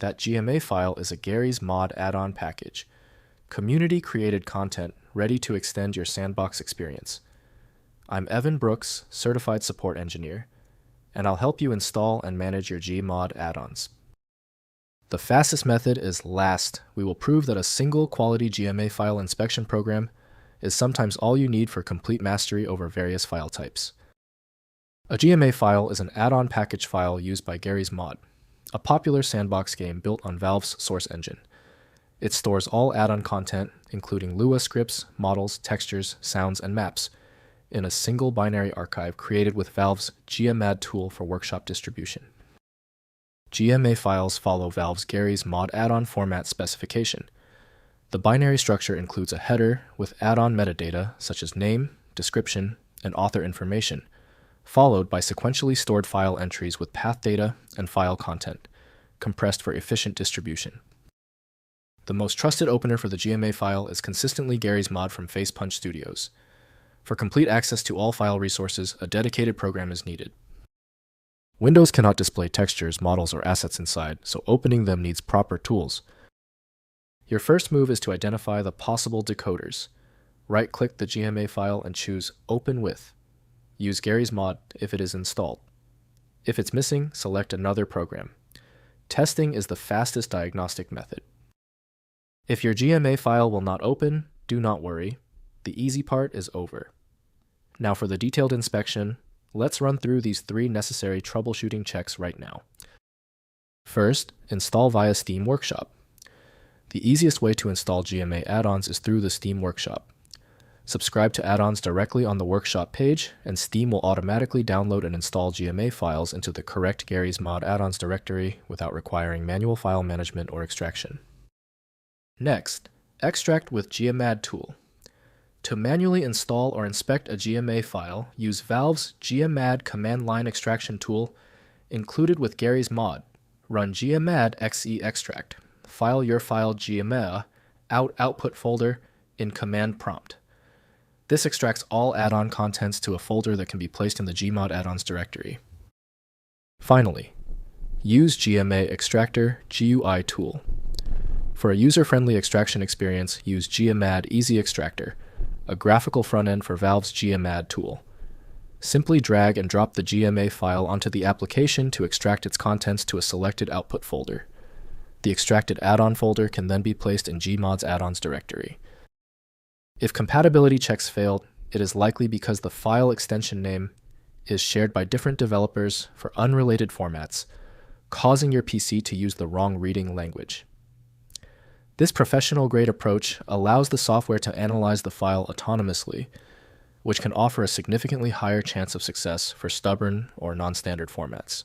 That GMA file is a Garry's Mod add-on package, community-created content ready to extend your sandbox experience. I'm Evan Brooks, Certified Support Engineer, and I'll help you install and manage your GMod add-ons. The fastest method is last. We will prove that a single quality GMA file inspection program is sometimes all you need for complete mastery over various file types. A GMA file is an add-on package file used by Garry's Mod, a popular sandbox game built on Valve's source engine. It stores all add-on content, including Lua scripts, models, textures, sounds, and maps, in a single binary archive created with Valve's GMad tool for workshop distribution. GMA files follow Valve's Garry's Mod add-on format specification. The binary structure includes a header with add-on metadata such as name, description, and author information, followed by sequentially stored file entries with path data and file content, compressed for efficient distribution. The most trusted opener for the GMA file is consistently Garry's Mod from Facepunch Studios. For complete access to all file resources, a dedicated program is needed. Windows cannot display textures, models, or assets inside, so opening them needs proper tools. Your first move is to identify the possible decoders. Right-click the GMA file and choose Open With. Use Garry's Mod if it is installed. If it's missing, select another program. Testing is the fastest diagnostic method. If your GMA file will not open, do not worry. The easy part is over. Now for the detailed inspection, let's run through these 3 necessary troubleshooting checks right now. First, install via Steam Workshop. The easiest way to install GMA add-ons is through the Steam Workshop. Subscribe to add-ons directly on the Workshop page, and Steam will automatically download and install GMA files into the correct Garry's Mod add-ons directory without requiring manual file management or extraction. Next, extract with GMad tool. To manually install or inspect a GMA file, use Valve's GMad command line extraction tool included with Garry's Mod. Run GMad xe extract. File your file GMA output folder in command prompt. This extracts all add-on contents to a folder that can be placed in the Gmod add-ons directory. Finally, use GMA Extractor GUI Tool. For a user-friendly extraction experience, use GMad Easy Extractor, a graphical front-end for Valve's GMad tool. Simply drag and drop the GMA file onto the application to extract its contents to a selected output folder. The extracted add-on folder can then be placed in Gmod's add-ons directory. If compatibility checks failed, it is likely because the file extension name is shared by different developers for unrelated formats, causing your PC to use the wrong reading language. This professional-grade approach allows the software to analyze the file autonomously, which can offer a significantly higher chance of success for stubborn or non-standard formats.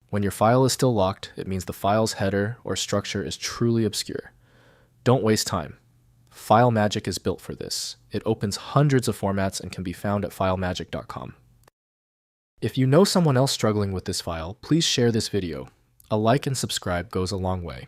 When your file is still locked, it means the file's header or structure is truly obscure. Don't waste time. FileMagick is built for this. It opens hundreds of formats and can be found at filemagick.com. If you know someone else struggling with this file, please share this video. A like and subscribe goes a long way.